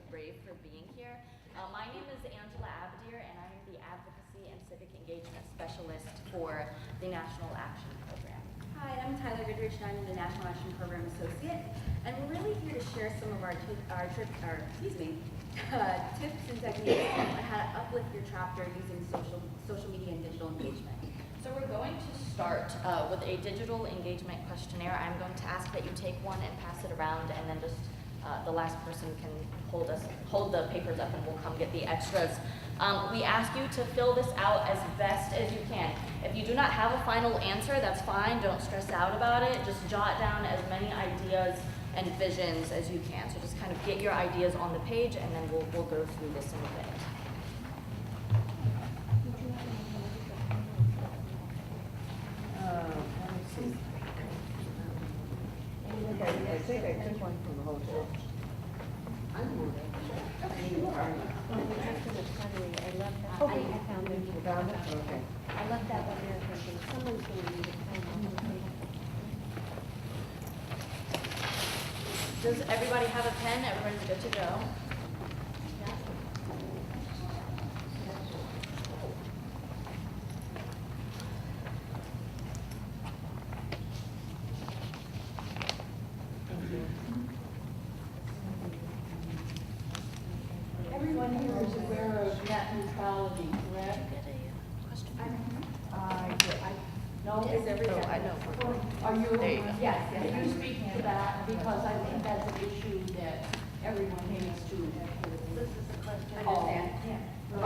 Brave for being here. My name is Angela Abdir, and I'm the Advocacy and Civic Engagement Specialist for the National Action Program. Hi, I'm Tyler Goodrich, and I'm the National Action Program Associate, and we're really here to share some of our tips and techniques on how to uplift your chapter using social media and digital engagement. So we're going to start with a digital engagement questionnaire. I'm going to ask that you take one and pass it around, and then just the last person can hold the papers up and we'll come get the extras. We ask you to fill this out as best as you can. If you do not have a final answer, that's fine. Don't stress out about it. Just jot down as many ideas and visions as you can. So just kind of get your ideas on the page, and then we'll go through this in a bit. Let me see. I think I took one from the hotel. I found it. You found it? Okay. I left that one there thinking someone's going to need it. Does everybody have a pen? Everybody's good to go. Everyone here is aware of net neutrality, correct? No, Is everybody? I know. Are you? There you go. Yes, are you speaking to that? Because I think that's an issue that everyone needs to. This is the question. I Oh. understand. Oh.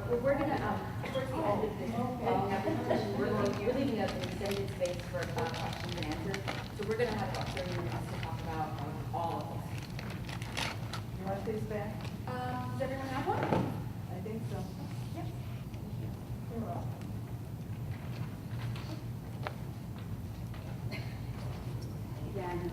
We're going to, towards the end of this, presentation, we're leaving an extended space for questions and answers. So we're going to have about 30 minutes to talk about all of this. You want these back? Does everyone have one? I think so. Yep. You're welcome. Yeah, I know this.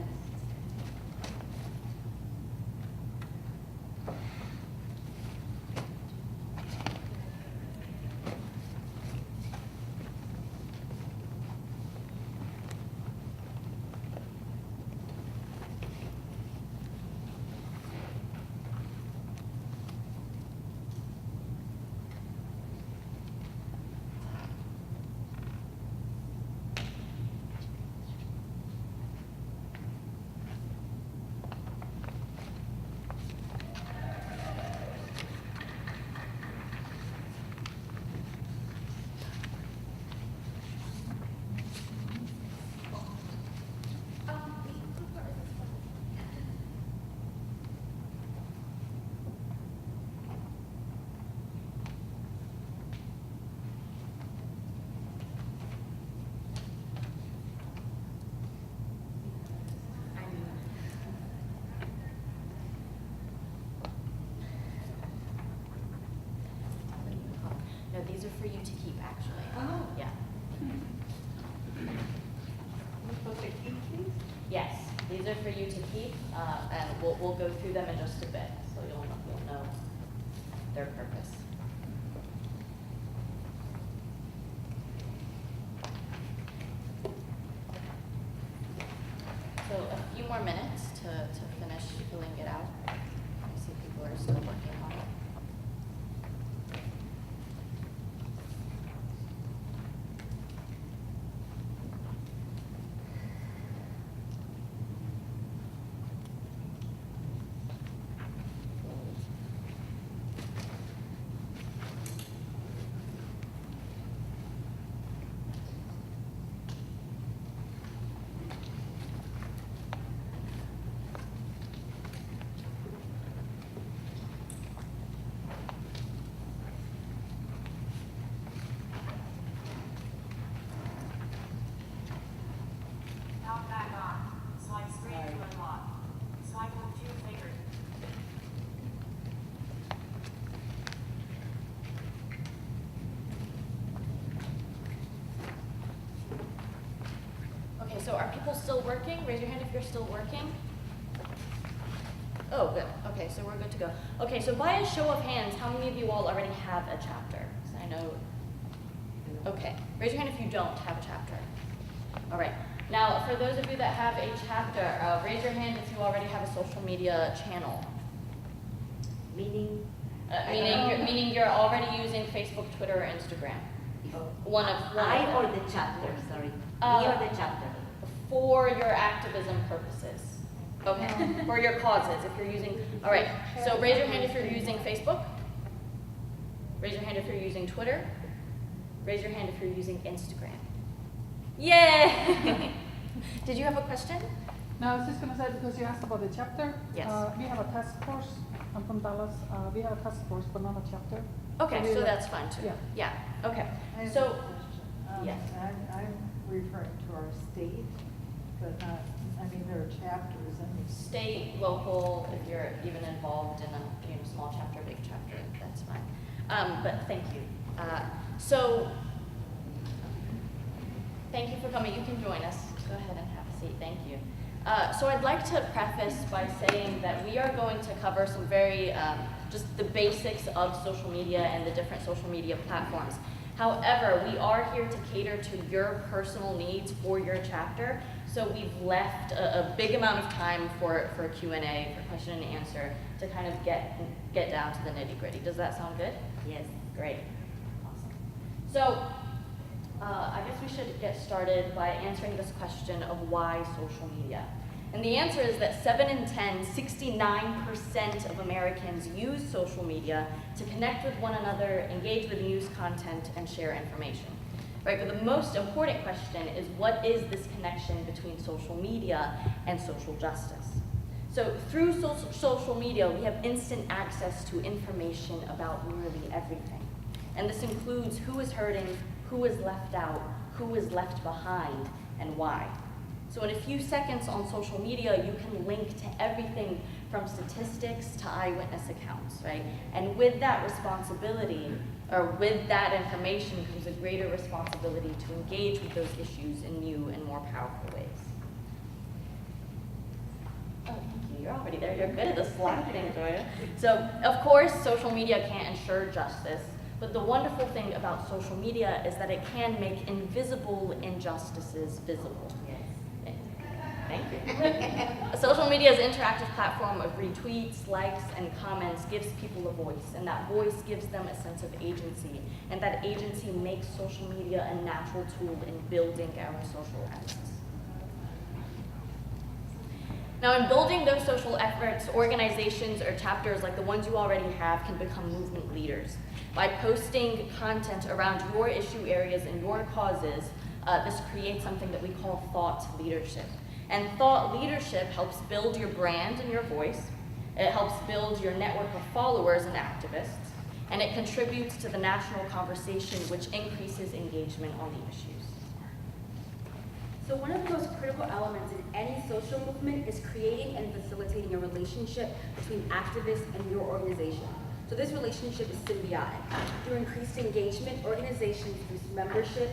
No, these are for you to keep, actually. Oh. Yeah. We're supposed to keep these? Yes, these are for you to keep, and we'll go through them in just a bit, so you'll know their purpose. So a few more minutes to finish filling it out. I see people are still working on it. Now back on. Swipe screen to unlock. Swipe with 2 fingers. Okay, so are people still working? Raise your hand if you're still working. Oh, good. Okay, so we're good to go. Okay, so by a show of hands, how many of you all already have a chapter? 'Cause I know. Okay, raise your hand if you don't have a chapter. All right. Now, for those of you that have a chapter, raise your hand if you already have a social media channel. Meaning, Meaning you're already using Facebook, Twitter, or Instagram. One of I them. or the chapter, sorry. Uh, Me or the chapter? For your activism purposes. Okay, for your causes, if you're using, all right, so raise your hand if you're using Facebook. Raise your hand if you're using Twitter. Raise your hand if you're using Instagram. Yay! Did you have a question? No, I was just gonna say, because you asked about the chapter. Yes. We have a task force. I'm from Dallas. We have a task force, but not a chapter. Okay, we so like- that's fine too. Yeah. Yeah, okay. I have a So, question. yes. I'm referring to our state, but not, I mean, there are chapters, I mean. state, local, if you're even involved in a small chapter, big chapter, that's fine. But thank you. So, thank you for coming. You can join us. Go ahead and have a seat. Thank you. So I'd like to preface by saying that we are going to cover some very, just the basics of social media and the different social media platforms. However, we are here to cater to your personal needs for your chapter. So we've left a big amount of time for Q&A, for question and answer, to kind of get down to the nitty gritty. Does that sound good? Yes. Great. Awesome. So, I guess we should get started by answering this question of why social media. And the answer is that 7 in 10, 69% of Americans use social media to connect with one another, engage with news content, and share information. Right, but the most important question is, what is this connection between social media and social justice? So through social media, we have instant access to information about nearly everything. And this includes who is hurting, who is left out, who is left behind, and why. So in a few seconds on social media, you can link to everything from statistics to eyewitness accounts, right? And with that responsibility, or with that information, comes a greater responsibility to engage with those issues in new and more powerful ways. Oh, thank you. You're already there. You're good at the slide thing, Joya. So, of course, social media can't ensure justice, but the wonderful thing about social media is that it can make invisible injustices visible. Thank you. Social media's interactive platform of retweets, likes, and comments gives people a voice, and that voice gives them a sense of agency, and that agency makes social media a natural tool in building our social efforts. Now, in building those social efforts, organizations or chapters like the ones you already have can become movement leaders. By posting content around your issue areas and your causes, this creates something that we call thought leadership. And thought leadership helps build your brand and your voice. It helps build your network of followers and activists. And it contributes to the national conversation, which increases engagement on the issues. So one of the most critical elements in any social movement is creating and facilitating a relationship between activists and your organization. So this relationship is symbiotic. Through increased engagement, organizations boost membership,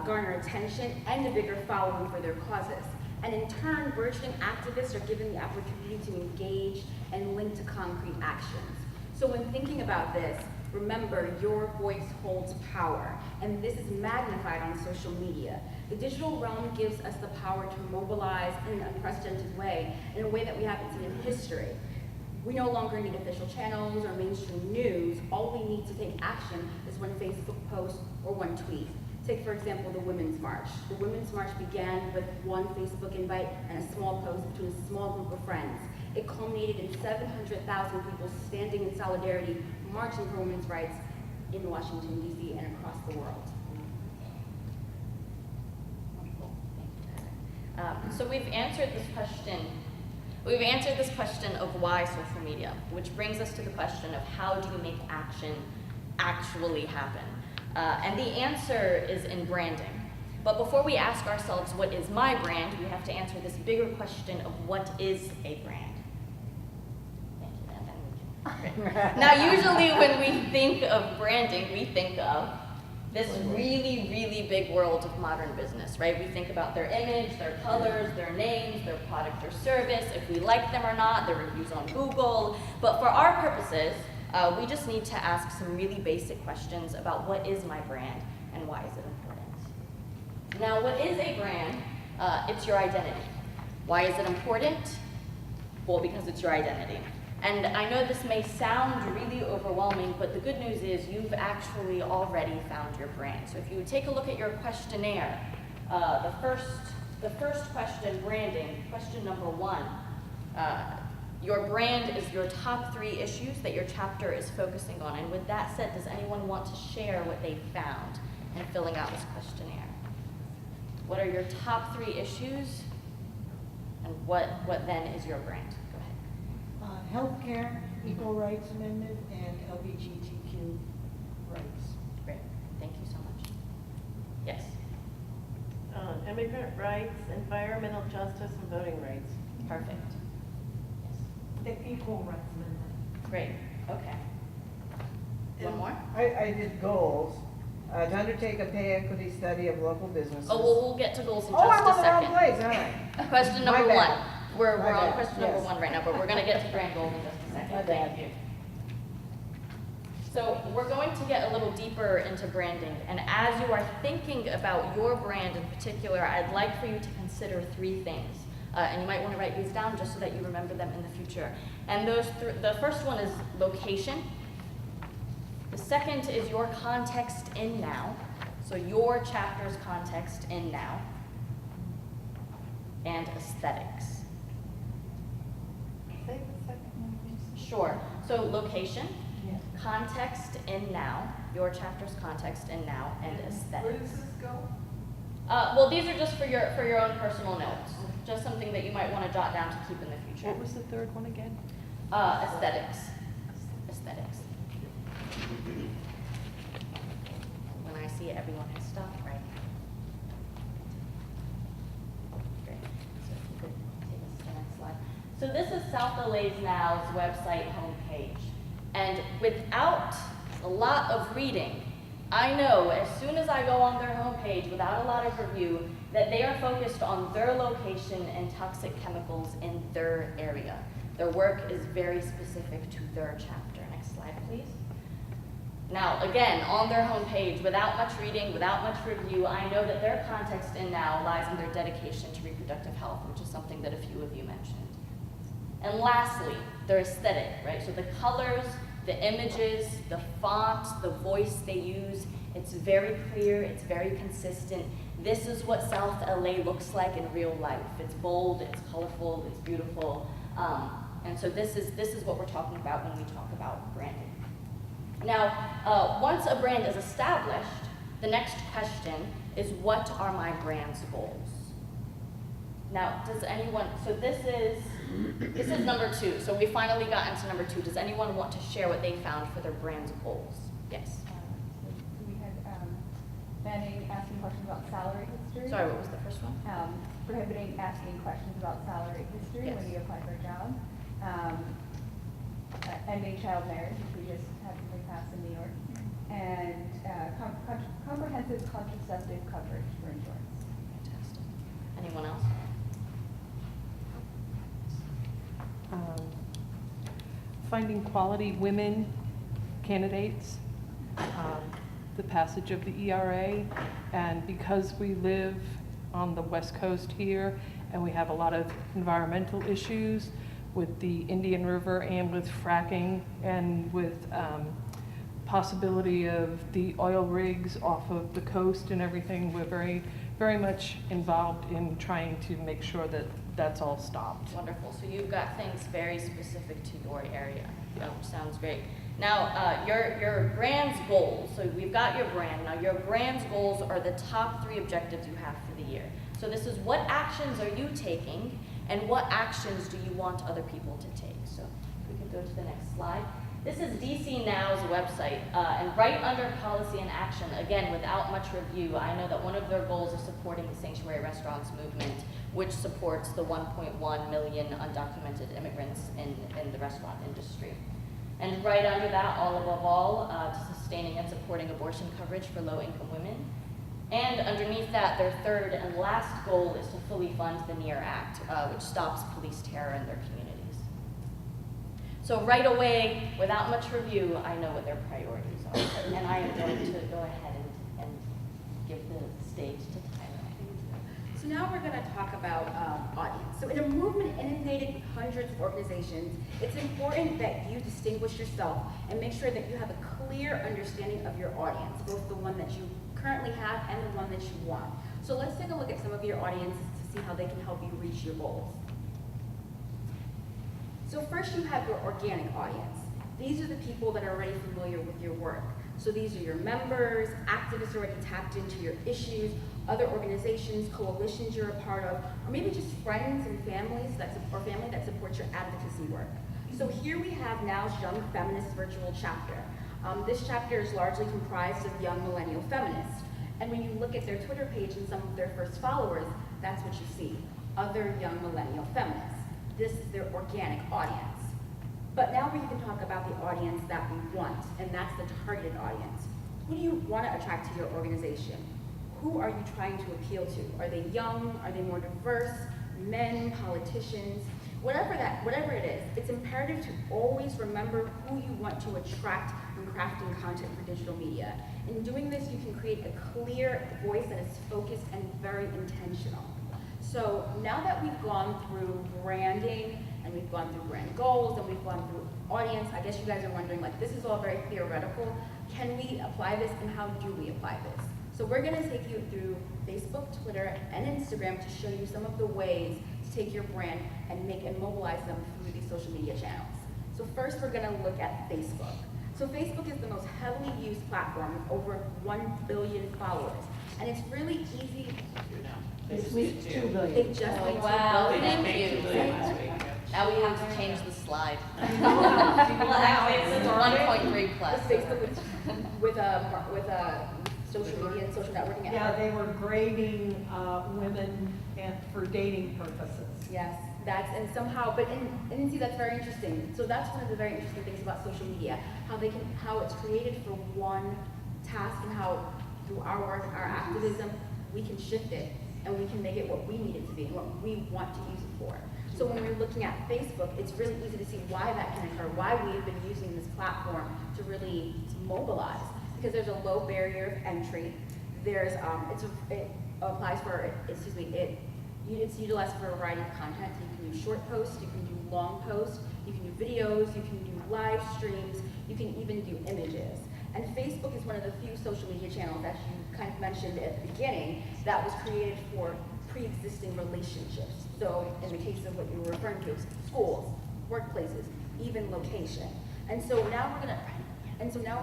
garner attention, and a bigger following for their causes. And in turn, burgeoning activists are given the opportunity to engage and link to concrete actions. So when thinking about this, remember your voice holds power, and this is magnified on social media. The digital realm gives us the power to mobilize in an unprecedented way, in a way that we haven't seen in history. We no longer need official channels or mainstream news. All we need to take action is one Facebook post or one tweet. Take, for example, the Women's March. The Women's March began with one Facebook invite and a small post between a small group of friends. It culminated in 700,000 people standing in solidarity, marching for women's rights in Washington, D.C. and across the world. Wonderful. Thank you. So we've answered this question. We've answered this question of why social media, which brings us to the question of how do you make action actually happen? And the answer is in branding. But before we ask ourselves, what is my brand, we have to answer this bigger question of what is a brand? Thank you, and then we can. Now, usually when we think of branding, we think of this really, really big world of modern business, right? We think about their image, their colors, their names, their product or service, if we like them or not, their reviews on Google. But for our purposes, we just need to ask some really basic questions about what is my brand and why is it important. Now, what is a brand It's your identity. Why is it important? Well, because it's your identity. And I know this may sound really overwhelming, but the good news is you've actually already found your brand. So if you take a look at your questionnaire, the first question, branding, question number 1, your brand is your top 3 issues that your chapter is focusing on. And with that said, does anyone want to share what they found in filling out this questionnaire? What are your top 3 issues? And what then is your brand? Go ahead. Healthcare, equal rights amendment, and LGBTQ rights. Great. Thank you so much. Yes. Immigrant rights, environmental justice, and voting rights. Perfect. The equal rights amendment. Great. Okay. One more? I did goals, to undertake a pay equity study of local businesses. Oh, well, we'll get to goals in Oh, I'm just a on the wrong second. place, aren't I? Question My number bad. 1. We're My on bad, question number yes. 1 right now, but we're going to get to brand goals in just a second. My bad. Thank you. So we're going to get a little deeper into branding, and as you are thinking about your brand in particular, I'd like for you to consider 3 things. And you might want to write these down just so that you remember them in the future. And the first one is location. The second is your context in now. So your chapter's context in now. And aesthetics. Say the second one, please. Sure. So location, Yeah. context in now, your chapter's context in now, and aesthetics. Where does this go? Well, these are just for your own personal notes. Just something that you might want to jot down to keep in the future. What was the third one again? Aesthetics. Aesthetics. When I see it, everyone has stopped, right? Great. So if you could take us to the next slide. So this is South LA's Now's website homepage. And without a lot of reading, I know as soon as I go on their homepage without a lot of review that they are focused on their location and toxic chemicals in their area. Their work is very specific to their chapter. Next slide, please. Now, again, on their homepage, without much reading, without much review, I know that their context in now lies in their dedication to reproductive health, which is something that a few of you mentioned. And lastly, their aesthetic, right? So the colors, the images, the font, the voice they use, it's very clear, it's very consistent. This is what South LA looks like in real life. It's bold, it's colorful, it's beautiful. And so this is what we're talking about when we talk about branding. Now, once a brand is established, the next question is, what are my brand's goals? Now, does anyone, so this is number 2. So we finally got into number 2. Does anyone want to share what they found for their brand's goals? Yes. We had banning asking questions about salary history. Sorry, what was the first one? Prohibiting asking questions about salary history Yes. when you apply for a job. Ending child marriage, which we just had something passed in New York. And comprehensive contraceptive coverage for insurance. Fantastic. Anyone else? Finding quality women candidates, the passage of the ERA, and because we live on the West Coast here and we have a lot of environmental issues with the Indian River and with fracking and with possibility of the oil rigs off of the coast and everything, we're very, very much involved in trying to make sure that that's all stopped. Wonderful. So you've got things very specific to your area. Sounds great. Now, your brand's goals. So we've got your brand. Now, your brand's goals are the top 3 objectives you have for the year. So this is, what actions are you taking, and what actions do you want other people to take? So if we could go to the next slide. This is DC Now's website, and right under policy and action, again, without much review, I know that one of their goals is supporting the sanctuary restaurants movement, which supports the 1.1 million undocumented immigrants in the restaurant industry. And right under that, all above all, sustaining and supporting abortion coverage for low-income women. And underneath that, their third and last goal is to fully fund the NEAR Act, which stops police terror in their communities. So right away, without much review, I know what their priorities are. And I am going to go ahead and give the stage to Tyler. So So now we're going to talk about audience. So in a movement inundated with hundreds of organizations, it's important that you distinguish yourself and make sure that you have a clear understanding of your audience, both the one that you currently have and the one that you want. So let's take a look at some of your audiences to see how they can help you reach your goals. So first you have your organic audience. These are the people that are already familiar with your work. So these are your members, activists already tapped into your issues, other organizations, coalitions you're a part of, or maybe just friends and families or family that supports your advocacy work. So here we have Now's Young Feminist Virtual Chapter. This chapter is largely comprised of young millennial feminists. And when you look at their Twitter page and some of their first followers, that's what you see, other young millennial feminists. This is their organic audience. But now we can talk about the audience that we want, and that's the targeted audience. Who do you want to attract to your organization? Who are you trying to appeal to? Are they young? Are they more diverse? Men, politicians? Whatever it is, it's imperative to always remember who you want to attract when crafting content for digital media. In doing this, you can create a clear voice that is focused and very intentional. So now that we've gone through branding, and we've gone through brand goals, and we've gone through audience, I guess you guys are wondering, like, this is all very theoretical. Can we apply this, and how do we apply this? So we're gonna take you through Facebook, Twitter, and Instagram to show you some of the ways to take your brand and mobilize them through these social media channels. So first, we're gonna look at Facebook. So Facebook is the most heavily used platform with over 1 billion followers. And it's really easy. This week, 2 billion. They just Oh, made wow, 2 billion. thank you. Now we have to change the slide. Well, actually, it's 1.3 plus. Facebook with social media and social networking. Yeah, they were grading women for dating purposes. Yes, and somehow, and see, that's very interesting. So that's one of the very interesting things about social media, how it's created for one task, and how through our work, our activism, we can shift it and we can make it what we need it to be and what we want to use it for. So when we're looking at Facebook, it's really easy to see why that can occur, why we've been using this platform to really mobilize, because there's a low barrier of entry. There's it's utilized for a variety of content. You can do short posts, you can do long posts, you can do videos, you can do live streams, you can even do images. And Facebook is one of the few social media channels, as you kind of mentioned at the beginning, that was created for pre-existing relationships. So in the case of what you were referring to, schools, workplaces, even location. And so now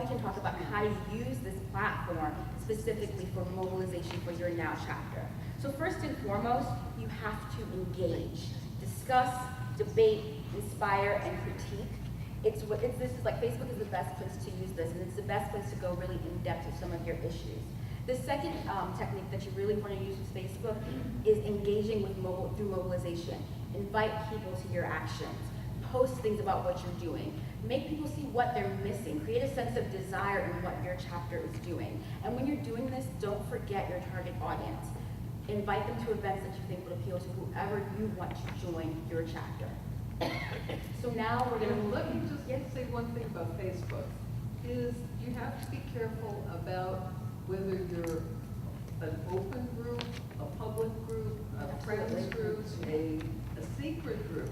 we can talk about how to use this platform specifically for mobilization for your Now chapter. So first and foremost, you have to engage, discuss, debate, inspire, and critique. Facebook is the best place to use this, and it's the best place to go really in depth with some of your issues. The second technique that you really want to use with Facebook is engaging through mobilization. Invite people to your actions. Post things about what you're doing. Make people see what they're missing. Create a sense of desire in what your chapter is doing. And when you're doing this, don't forget your target audience. Invite them to events that you think would appeal to whoever you want to join your chapter. So now we're going to Let me just say one thing about Facebook, is you have to be careful about whether you're an open group, a public group, a friends group, a secret group.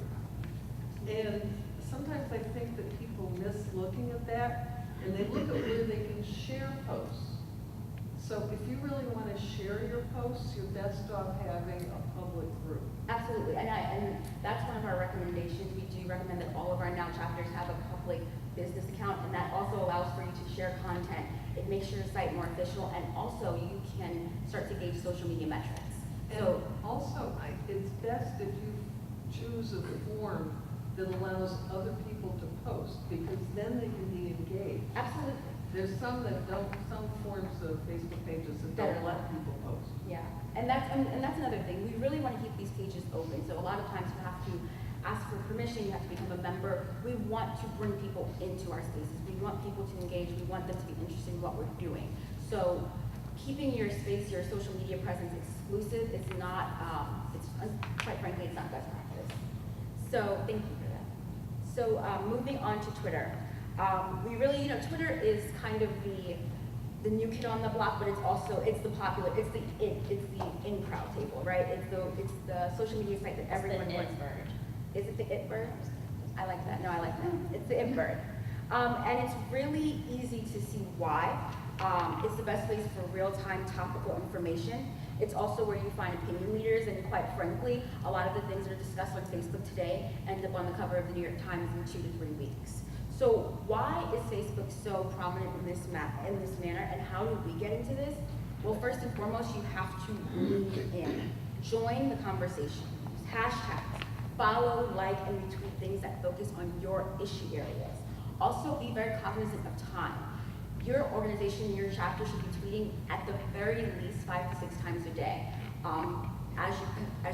And sometimes I think that people miss looking at that, and they look at where they can share posts. So if you really want to share your posts, you're best off having a public group. Absolutely, and that's one of our recommendations. We do recommend that all of our Now chapters have a public business account, and that also allows for you to share content. It makes your site more official, and also you can start to gauge social media metrics. So also, it's best if you choose a form that allows other people to post, because then they can be engaged. Absolutely. There's some forms of Facebook pages that don't let people post. Yeah, and that's another thing. We really want to keep these pages open. So a lot of times you have to ask for permission, you have to become a member. We want to bring people into our spaces. We want people to engage. We want them to be interested in what we're doing. So keeping your space, your social media presence exclusive is not, quite frankly, it's not best practice. So thank you for that. So moving on to Twitter. We really, Twitter is kind of the new kid on the block, but it's also, it's the in crowd table, right? It's the social media site that everyone It's the wants. it bird. Is it the it bird? I like that. No, I like that. It's the it bird. And it's really easy to see why. It's the best place for real-time topical information. It's also where you find opinion leaders, and quite frankly, a lot of the things that are discussed on Facebook today end up on the cover of the New York Times in 2 to 3 weeks. So why is Facebook so prominent in this manner, and how did we get into this? Well, first and foremost, you have to lean in. Join the conversation. Use hashtags. Follow, like, and retweet things that focus on your issue areas. Also, be very cognizant of time. Your organization, your chapter should be tweeting at the very least 5 to 6 times a day. As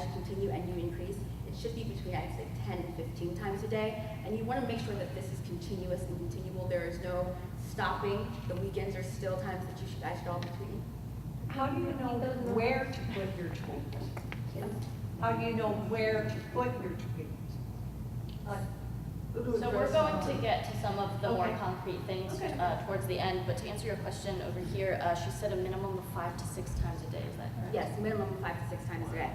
you continue and you increase, it should be between, I'd say, 10 and 15 times a day. And you want to make sure that this is continuous and continual. There is no stopping. The weekends are still times that you guys should all be tweeting. How do you know where to put your tweets? How do you know where to put your tweets? So we're going to get to some of the more Okay. concrete things Okay. towards the end, but to answer your question over here, she said a minimum of 5 to 6 times a day, is that correct? Yes, minimum 5 to 6 times a day.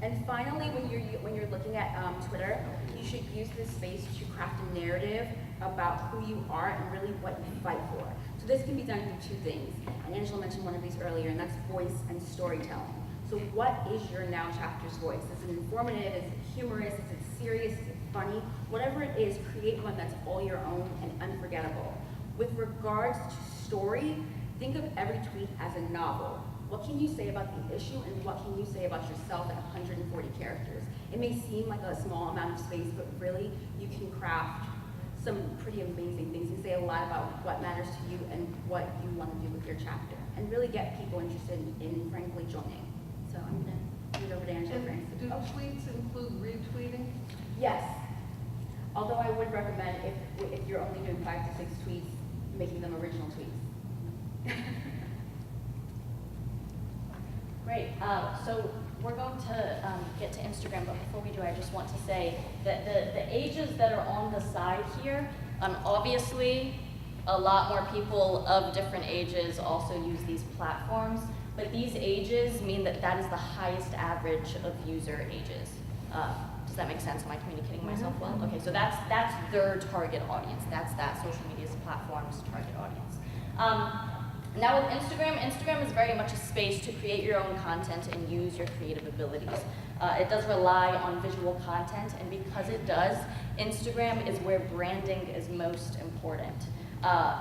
And finally, when you're looking at Twitter, you should use this space to craft a narrative about who you are and really what you fight for. So this can be done through 2 things, and Angela mentioned one of these earlier, and that's voice and storytelling. So what is your Now Chapter's voice? Is it informative? Is it humorous? Is it serious? Is it funny? Whatever it is, create one that's all your own and unforgettable. With regards to story, think of every tweet as a novel. What can you say about the issue, and what can you say about yourself at 140 characters? It may seem like a small amount of space, but really you can craft some pretty amazing things and say a lot about what matters to you and what you want to do with your chapter, and really get people interested in frankly joining. So I'm going to give it over to Angela for And do tweets include retweeting? Yes. Although I would recommend, if you're only doing 5 to 6 tweets, making them original tweets. Great. So we're going to get to Instagram, but before we do, I just want to say that the ages that are on the side here, obviously, a lot more people of different ages also use these platforms, but these ages mean that that is the highest average of user ages. Does that make sense? Am I communicating myself well? Okay, so that's their target audience. That's that social media platform's target audience. Now with Instagram is very much a space to create your own content and use your creative abilities. It does rely on visual content, and because it does, Instagram is where branding is most important.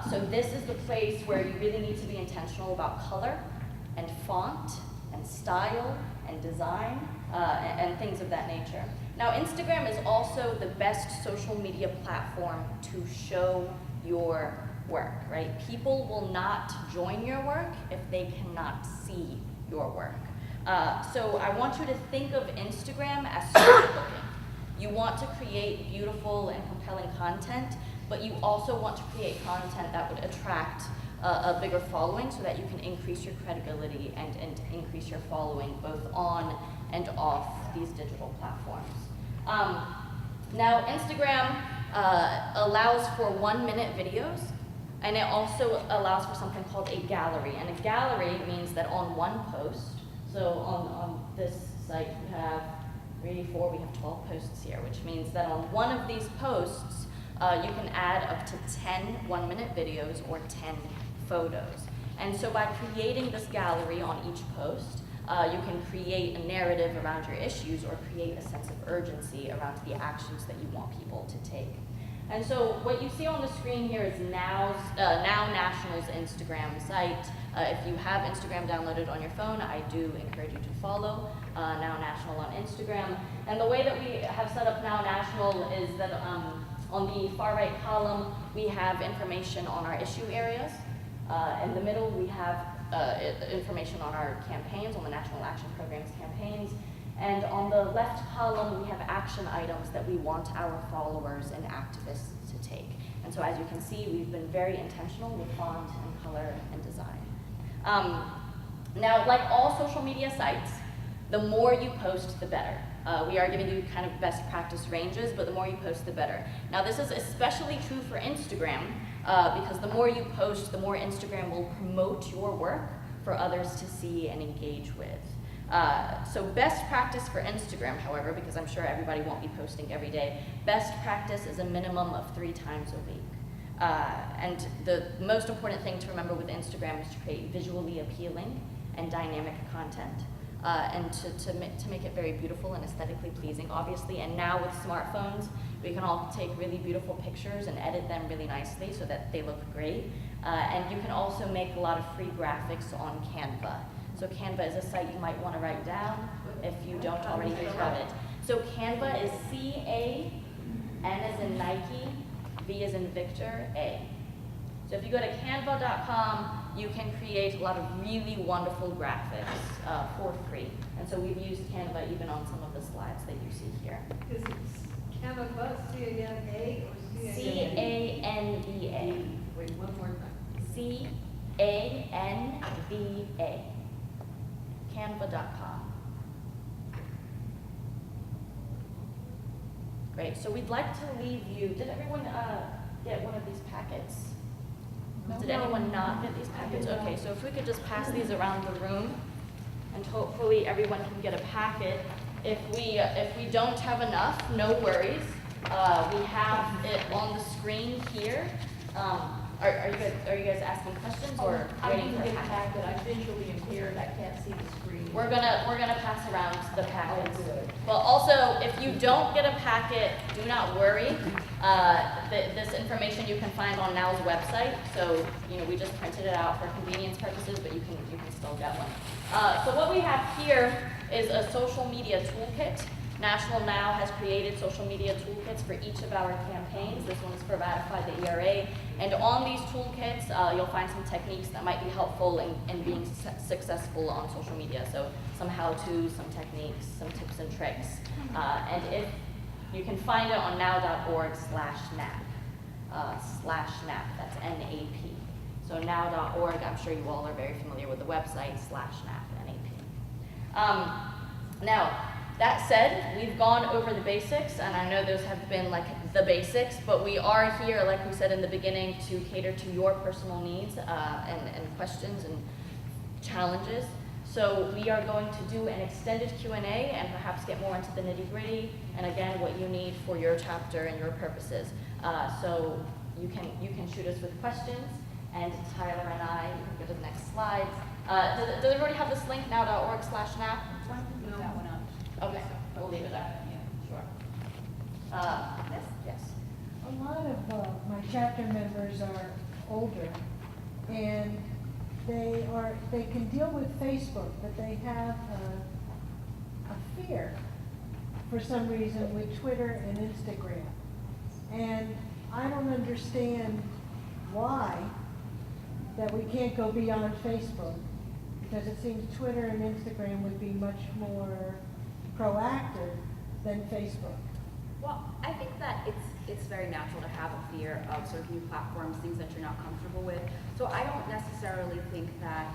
So this is the place where you really need to be intentional about color and font and style and design and things of that nature. Now Instagram is also the best social media platform to show your work, right? People will not join your work if they cannot see your work. So I want you to think of Instagram as scrapbooking. You want to create beautiful and compelling content, but you also want to create content that would attract a bigger following so that you can increase your credibility and increase your following both on and off these digital platforms. Now Instagram allows for 1-minute videos, and it also allows for something called a gallery. And a gallery means that on one post, so on this site we have 3, 4, we have 12 posts here, which means that on one of these posts, you can add up to 10 1-minute videos or 10 photos. And so by creating this gallery on each post, you can create a narrative around your issues or create a sense of urgency around the actions that you want people to take. And so what you see on the screen here is Now National's Instagram site. If you have Instagram downloaded on your phone, I do encourage you to follow Now National on Instagram. And the way that we have set up Now National is that on the far right column, we have information on our issue areas. In the middle, we have information on our campaigns, on the National Action Program's campaigns. And on the left column, we have action items that we want our followers and activists to take. And so as you can see, we've been very intentional with font and color and design. Now, like all social media sites, the more you post, the better. We are giving you kind of best practice ranges, but the more you post, the better. Now, this is especially true for Instagram, because the more you post, the more Instagram will promote your work for others to see and engage with. So best practice for Instagram, however, because I'm sure everybody won't be posting every day, best practice is a minimum of 3 times a week. And the most important thing to remember with Instagram is to create visually appealing and dynamic content, and to make it very beautiful and aesthetically pleasing, obviously. And now with smartphones, we can all take really beautiful pictures and edit them really nicely so that they look great. And you can also make a lot of free graphics on Canva. So Canva is a site you might want to write down if you don't already have it. So Canva is C-A-N as in Nike, V as in Victor, A. So if you go to canva.com, you can create a lot of really wonderful graphics for free. And so we've used Canva even on some of the slides that you see here. Is it Canva, C-A-N-A or C-A-N-V-A? C-A-N-V-A. Wait, one more time. C-A-N-V-A. Canva.com. Great, so we'd like to leave you, did everyone get one of these packets? No. Did anyone not get these packets? Okay, so if we could just pass these around the room, and hopefully everyone can get a packet. If we don't have enough, no worries. We have it on the screen here. Are you guys asking questions or I waiting didn't for a get a packet? packet, I'm visually impaired, I can't see the screen. We're gonna pass around the packets. Oh, good. But also, if you don't get a packet, do not worry. This information you can find on Now's website. So we just printed it out for convenience purposes, but you can still get one. So what we have here is a social media toolkit. National Now has created social media toolkits for each of our campaigns. This one is for Ratify the ERA. And on these toolkits, you'll find some techniques that might be helpful in being successful on social media. So some how-tos, some techniques, some tips and tricks. And if you can find it on now.org/NAP. /NAP, that's N-A-P. So now.org, I'm sure you all are very familiar with the website, /NAP, N-A-P. Now, that said, we've gone over the basics, and I know those have been like the basics, but we are here, like we said in the beginning, to cater to your personal needs and questions and challenges. So we are going to do an extended Q&A and perhaps get more into the nitty-gritty, and again, what you need for your chapter and your purposes. So you can shoot us with questions, and Tyler and I, you can go to the next slide. Does everybody have this link, now.org/NAP? No. That one up. Okay, we'll leave it there. Sure. Yes. A lot of my chapter members are older, and they can deal with Facebook, but they have a fear for some reason with Twitter and Instagram. And I don't understand why that we can't go beyond Facebook, because it seems Twitter and Instagram would be much more proactive than Facebook. Well, I think that it's very natural to have a fear of sort of new platforms, things that you're not comfortable with. So I don't necessarily think that,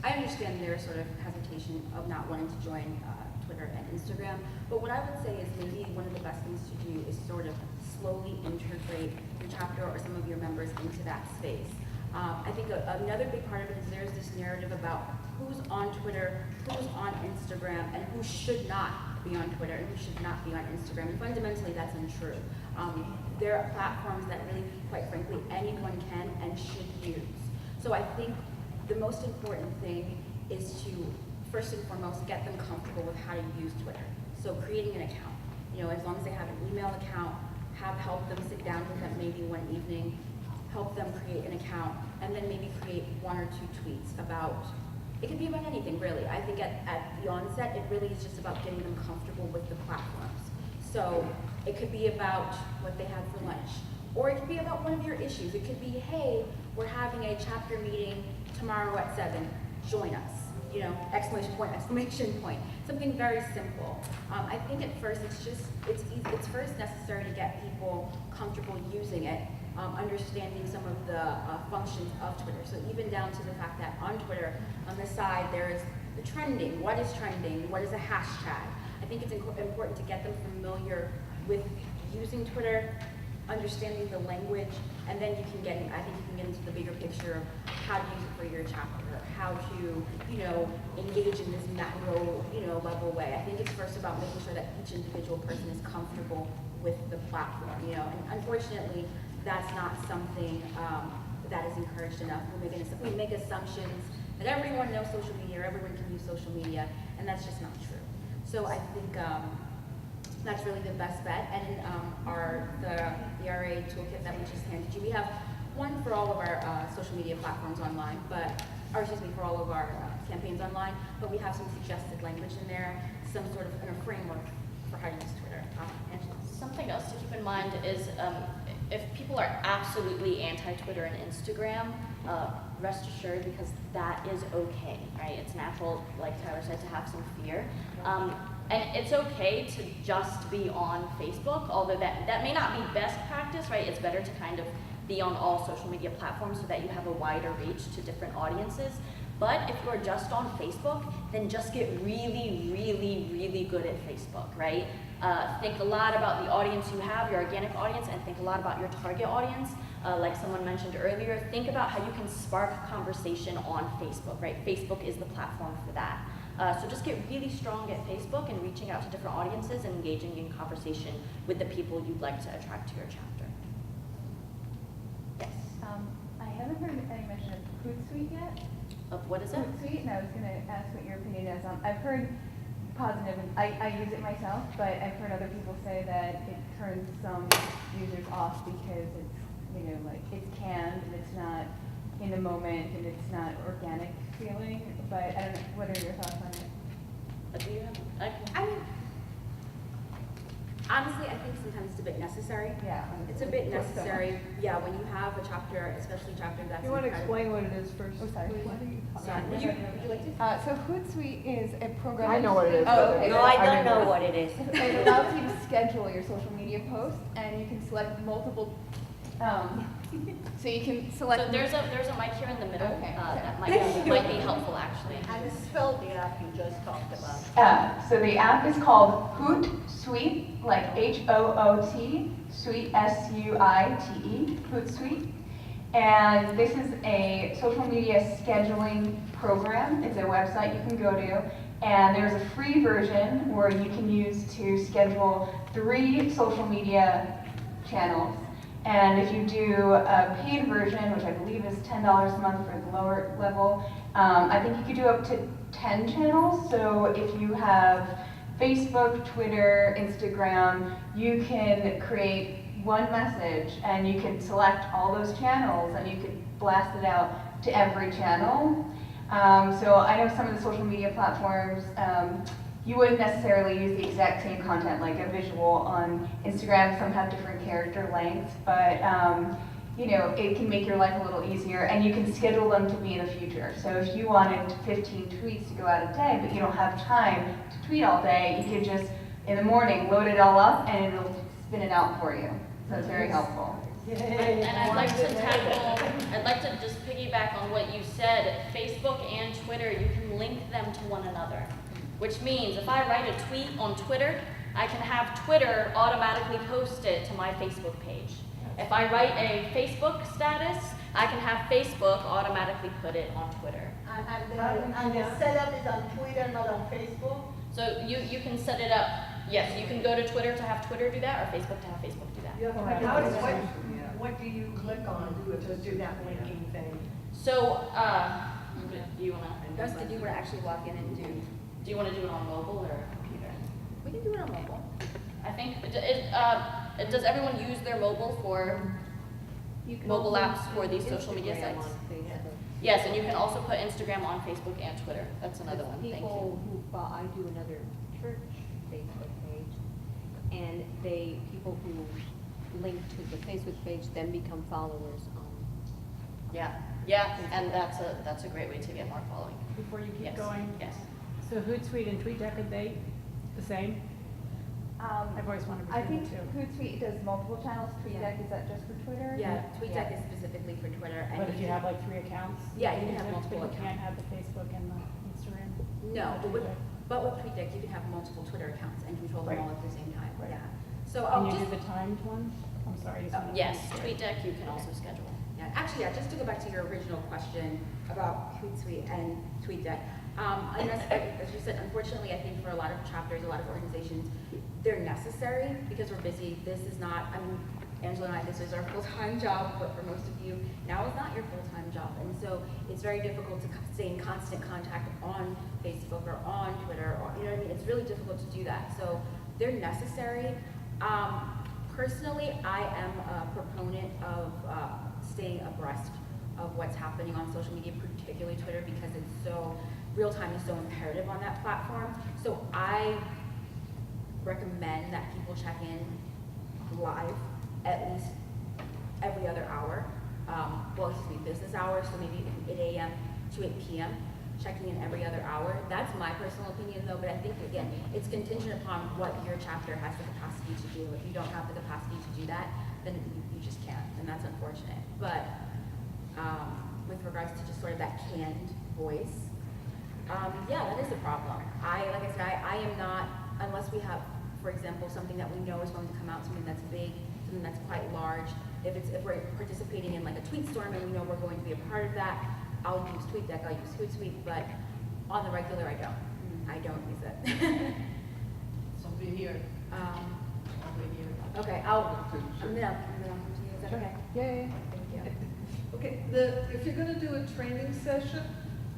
I understand their sort of hesitation of not wanting to join Twitter and Instagram, but what I would say is maybe one of the best things to do is sort of slowly integrate your chapter or some of your members into that space. I think another big part of it is there's this narrative about who's on Twitter, who's on Instagram, and who should not be on Twitter and who should not be on Instagram. And fundamentally, that's untrue. There are platforms that really, quite frankly, anyone can and should use. So I think the most important thing is to, first and foremost, get them comfortable with how to use Twitter. So creating an account. As long as they have an email account, help them sit down with them maybe one evening, help them create an account, and then maybe create 1 or 2 tweets about, it could be about anything really. I think at the onset, it really is just about getting them comfortable with the platforms. So it could be about what they have for lunch, or it could be about one of your issues. It could be, hey, we're having a chapter meeting tomorrow at 7, join us. Exclamation point. Something very simple. I think at first it's first necessary to get people comfortable using it, understanding some of the functions of Twitter. So even down to the fact that on Twitter, on the side, there is the trending. What is trending? What is a hashtag? I think it's important to get them familiar with using Twitter, understanding the language, and then you can get, I think you can get into the bigger picture of how to use it for your chapter, how to, you know, engage in this macro, you know, level way. I think it's first about making sure that each individual person is comfortable with the platform, you know, and unfortunately, that's not something that is encouraged enough. We make assumptions that everyone knows social media, or everyone can use social media, and that's just not true. So I think that's really the best bet. And the ERA toolkit that we just handed you, we have one for all of our social media platforms online, or excuse me, for all of our campaigns online, but we have some suggested language in there, some sort of framework for how to use Twitter. Angela? Something else to keep in mind is if people are absolutely anti-Twitter and Instagram, rest assured, because that is okay, right? It's natural, like Tyler said, to have some fear. And it's okay to just be on Facebook, although that may not be best practice, right? It's better to kind of be on all social media platforms so that you have a wider reach to different audiences. But if you're just on Facebook, then just get really, really, really good at Facebook, right? Think a lot about the audience you have, your organic audience, and think a lot about your target audience. Like someone mentioned earlier, think about how you can spark conversation on Facebook, right? Facebook is the platform for that. So just get really strong at Facebook and reaching out to different audiences and engaging in conversation with the people you'd like to attract to your chapter. Yes? I haven't heard any mention of Hootsuite yet. Of what is it? Hootsuite, and I was going to ask what your opinion is on. I've heard positive, and I use it myself, but I've heard other people say that it turns some users off because it's, you know, like it's canned and it's not in the moment and it's not organic feeling. But I don't know, what are your thoughts on it? Do you have? I mean, honestly, I think sometimes it's a bit necessary. Yeah. It's a bit necessary. Yeah, when you have a chapter, especially a chapter that's You want to incredible. explain what it is first? Oh, sorry. What are you talking Sorry, about? would you like to? So Hootsuite is a program. I know what it is. Oh, okay. No, I don't know what it is. It allows you to schedule your social media posts, and you can select multiple. So you can select. So there's a mic here in the middle Okay. that might be helpful actually. And spell the app you just talked about. So the app is called Hootsuite, like Hoot, Suite Suite, Hootsuite. And this is a social media scheduling program. It's a website you can go to. And there's a free version where you can use to schedule 3 social media channels. And if you do a paid version, which I believe is $10 a month for the lower level, I think you could do up to 10 channels. So if you have Facebook, Twitter, Instagram, you can create one message and you can select all those channels and you can blast it out to every channel. So I know some of the social media platforms, you wouldn't necessarily use the exact same content, like a visual on Instagram. Some have different character lengths, but you know, it can make your life a little easier, and you can schedule them to be in the future. So if you wanted 15 tweets to go out a day, but you don't have time to tweet all day, you could just, in the morning, load it all up, and it'll spin it out for you. So it's very helpful. And I'd like to just piggyback on what you said. Facebook and Twitter, you can link them to one another. Which means if I write a tweet on Twitter, I can have Twitter automatically post it to my Facebook page. If I write a Facebook status, I can have Facebook automatically put it on Twitter. And the setup is on Twitter, not on Facebook. So you can set it up. Yes, you can go to Twitter to have Twitter do that, or Facebook to have Facebook do that. What do you click on to do that linking thing? So, do you wanna? That's to do what I actually walk in and do. Do you want to do it on mobile or computer? We can do it on mobile. I think does everyone use their mobile for mobile apps for these social media sites? Yes, and you can also put Instagram on Facebook and Twitter. That's another one. Thank you. I do another church Facebook page, and people who link to the Facebook page then become followers on. Yeah, and that's a great way to get more following. Before you keep Yes. going. Yes. So Hootsuite and TweetDeck, are they the same? I've always wondered I between think the two. Hootsuite does multiple channels. TweetDeck, is that just for Twitter? Yeah, TweetDeck is specifically for Twitter. And But if you have like 3 accounts? Yeah, you can have multiple But you can't accounts. have the Facebook and the Instagram? No, but But with TweetDeck, you can have multiple Twitter accounts and control them Right. all at the same time, Right. yeah. So Can I'll you just, do the timed ones? I'm sorry. Yes, TweetDeck you can also schedule. yeah, actually, yeah, just to go back to your original question about Hootsuite and TweetDeck. As you said, unfortunately, I think for a lot of chapters, a lot of organizations, they're necessary because we're busy. This is not, I mean, Angela and I, this is our full-time job, but for most of you, now is not your full-time job. And so it's very difficult to stay in constant contact on Facebook or on Twitter, or, you know what I mean? It's really difficult to do that. So they're necessary. Personally, I am a proponent of staying abreast of what's happening on social media, particularly Twitter, because it's so, real time is so imperative on that platform. So I recommend that people check in live at least every other hour. Well, excuse me, business hours, so maybe from 8 a.m. to 8 p.m., checking in every other hour. That's my personal opinion though, but I think again, it's contingent upon what your chapter has the capacity to do. If you don't have the capacity to do that, then you just can't, and that's unfortunate. But with regards to just sort of that canned voice, yeah, that is a problem. Like I said, I am not, unless we have, for example, something that we know is going to come out, something that's big, something that's quite large. If we're participating in like a tweet storm and we know we're going to be a part of that, I'll use TweetDeck, I'll use Hootsuite, but on the regular, I don't use it. So be here. Okay, I'm gonna, is that okay? Yay. Thank you. Okay, if you're gonna do a training session,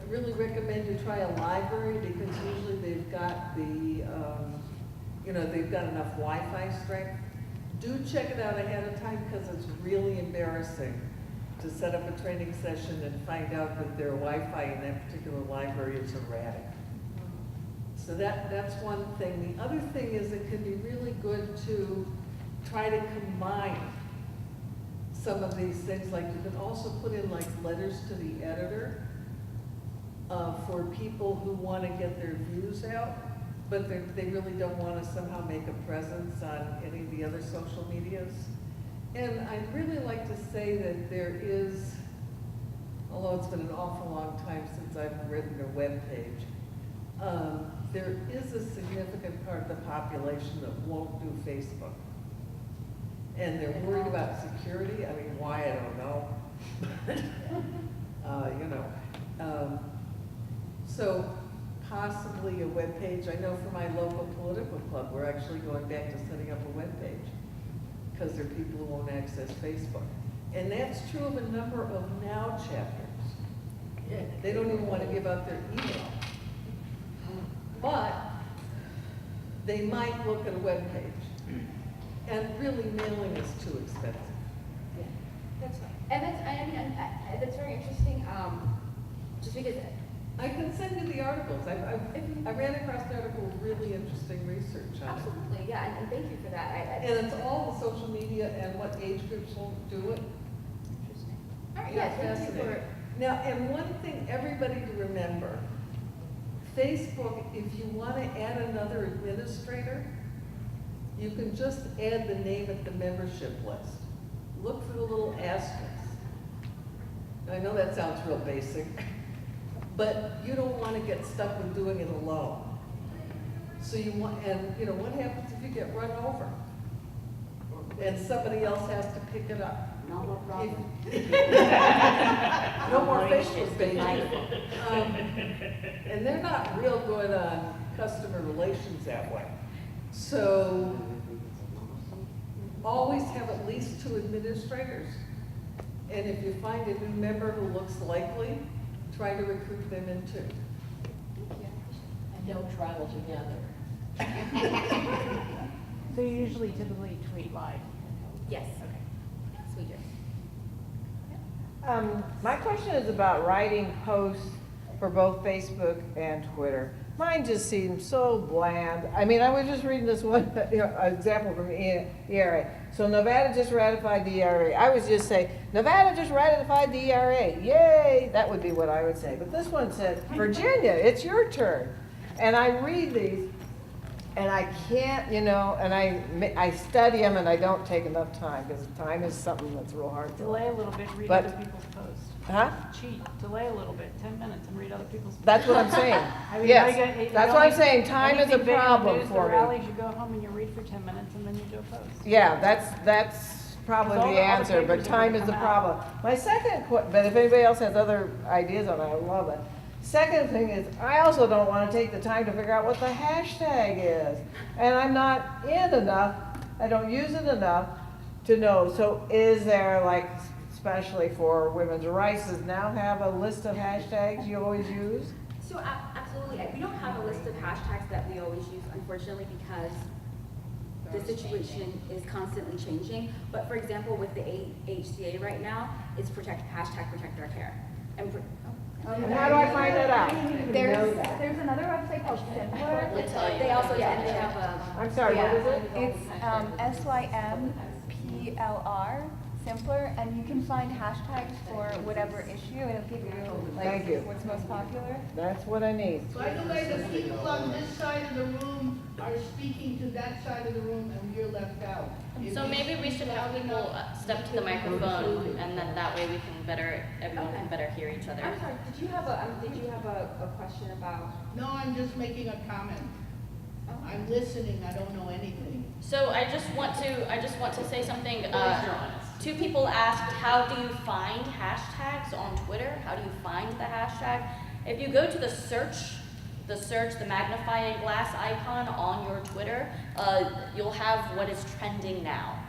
I really recommend you try a library because usually they've got the, they've got enough Wi-Fi strength. Do check it out ahead of time because it's really embarrassing to set up a training session and find out that their Wi-Fi in that particular library is erratic. So that's one thing. The other thing is it can be really good to try to combine some of these things. Like you can also put in like letters to the editor for people who want to get their views out, but they really don't want to somehow make a presence on any of the other social medias. And I'd really like to say that there is, although it's been an awful long time since I've written a web page, there is a significant part of the population that won't do Facebook. And they're worried about security. I mean, why, I don't know. So possibly a web page. I know for my local political club, we're actually going back to setting up a web page because there are people who won't access Facebook. And that's true of a number of now chapters. They don't even want to give out their email. But they might look at a web page. And really mailing is too expensive. Yeah, that's fine. And that's very interesting, just because. I can send you the articles. I ran across the article with really interesting research on it. Absolutely, yeah, and thank you for that. And it's all the social media and what age groups will do it. Interesting. All right, Yeah, yes, thank you for. Now, and one thing everybody to remember, Facebook, if you want to add another administrator, you can just add the name at the membership list. Look for the little asterisks. I know that sounds real basic, but you don't want to get stuck with doing it alone. So you want, and what happens if you get run over? And somebody else has to pick it up? No more problem. No more Facebook pages. And they're not real good on customer relations that way. So always have at least 2 administrators. And if you find a new member who looks likely, try to recruit them in too. And don't travel together. So you usually typically tweet live? Yes. Okay. Yes, we do. My question is about writing posts for both Facebook and Twitter. Mine just seems so bland. I mean, I was just reading this one example from ERA. So Nevada just ratified the ERA. I would just say, Nevada just ratified the ERA. Yay! That would be what I would say. But this one said, Virginia, it's your turn. And I read these, and I can't, and I study them, and I don't take enough time, because time is something that's real hard to Delay a little bit, read But- other people's posts. Huh? Cheat, delay a little bit, 10 minutes, and read other people's. That's what I'm saying. I mean, Yes, I get- you that's know, what I'm like, saying. Time is a anything big on problem news, for the me. rallies, you go home and you read for 10 minutes, and then you do a post. Yeah, that's probably Because all the the answer, but papers are time gonna is the come problem. My second, but if anybody else has other ideas on it, I love it. Second thing is, I also don't want to take the time to figure out what the hashtag is. And I'm not in enough, I don't use it enough to know. So is there, like, especially for women's rights, does now have a list of hashtags you always use? So absolutely, we don't have a list of hashtags that we always use, unfortunately, because the situation is constantly changing. But for example, with the HCA right now, it's protect our hair. And And how do I find that out? There's another website called Simpler. they also, and they have a. I'm sorry, what is it? It's SYMPLR, Simpler, and you can find hashtags for whatever issue, and it'll give you Thank like you. what's most popular. That's what I need. By the way, the people on this side of the room are speaking to that side of the room and you're left out. So maybe we should have people step to the microphone, and then that way we can everyone can better hear each other. I'm sorry, did you have a question about? No, I'm just making a comment. I'm listening, I don't know anything. So I just want to say something. Two people asked, how do you find hashtags on Twitter? How do you find the hashtag? If you go to the magnifying glass icon on your Twitter, you'll have what is trending now.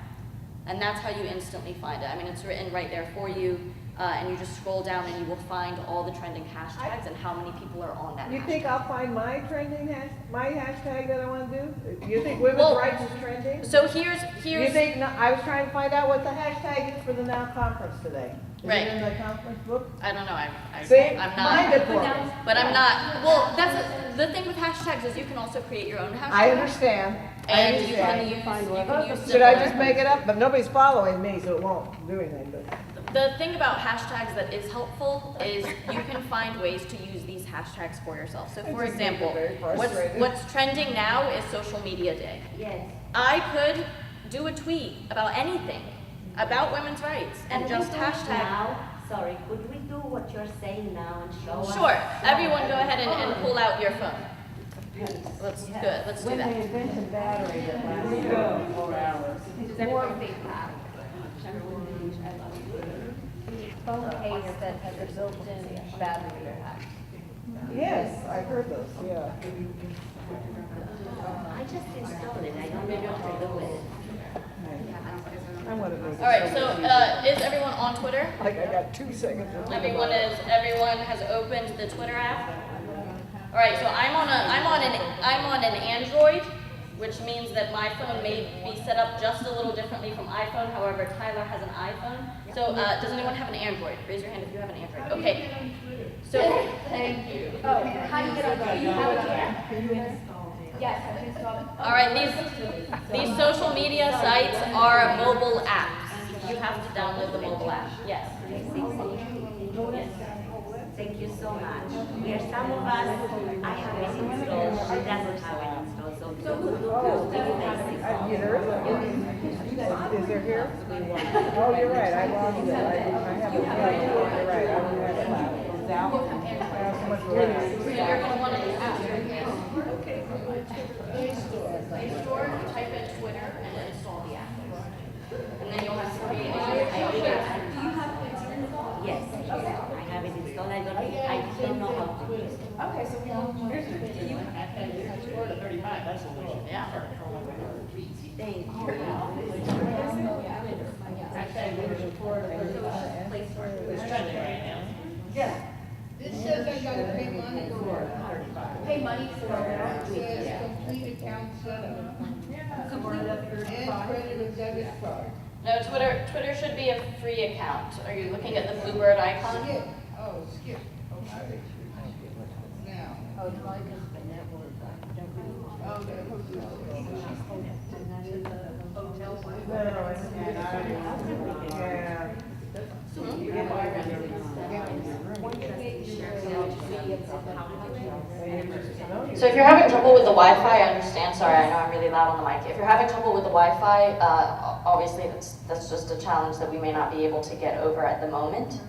And that's how you instantly find it. I mean, it's written right there for you, and you just scroll down and you will find all the trending hashtags and how many people are on that You hashtag. think I'll find my hashtag that I want to do? You think women's rights is trending? So here's You think, I was trying to find out what the hashtag is for the Now Conference today. Is Right. it in the conference book? I don't know. See? I'm Find it not. for me. But I'm not. Well, that's the thing with hashtags is you can also create your own hashtag. I understand. I And you understand. can use Should I similar- just make it up? But nobody's following me, so it won't do anything, but. The thing about hashtags that is helpful is you can find ways to use these hashtags for yourself. So for just think example, they're very frustrating. what's trending now is social media day. Yes. I could do a tweet about anything, about women's rights, and just hashtag. Sorry, could we do what you're saying now and show us? Sure, everyone go ahead and pull out your phone. Let's do it, let's do When they that. invented battery that lasted 4 hours. Phone case that has a built-in battery pack. Yes, I've heard those, yeah. I just installed it, I don't know what to do with it. I want to make it. All right, so is everyone on Twitter? Like, I got 2 seconds. to think about it. Everyone has opened the Twitter app? All right, so I'm on an Android, which means that my phone may be set up just a little differently from iPhone. However, Tyler has an iPhone. So does anyone have an Android? Raise your hand if you have an Android. Okay. So thank you. Oh, how do you get on there? You have it here? Yes, I installed it. All right, these social media sites are mobile apps. You have to download the mobile app. Yes. Thank you so much. We are some of us, I have it installed, she doesn't have it installed, so we could do really basic. Is there here? Oh, you're right, I lost it. I have it. You're right, I don't have it. I have so much So you're going to want to use Play Store, type in Twitter, and then install the app. And then you'll have to create a Yes, I have it installed, I don't know how to use it. Okay, so we will. Yeah. Thank you. This says I gotta pay money for it. Pay money for It says complete account setup. And credit or debit card. No, Twitter should be a free account. Are you looking at the bluebird icon? Skip, skip. Okay. Now. Oh, mine is the network. Oh, the hotel. Yeah. So if you're having trouble with the Wi-Fi, I understand. Sorry, I know I'm really loud on the mic. If you're having trouble with the Wi-Fi, obviously that's just a challenge that we may not be able to get over at the moment.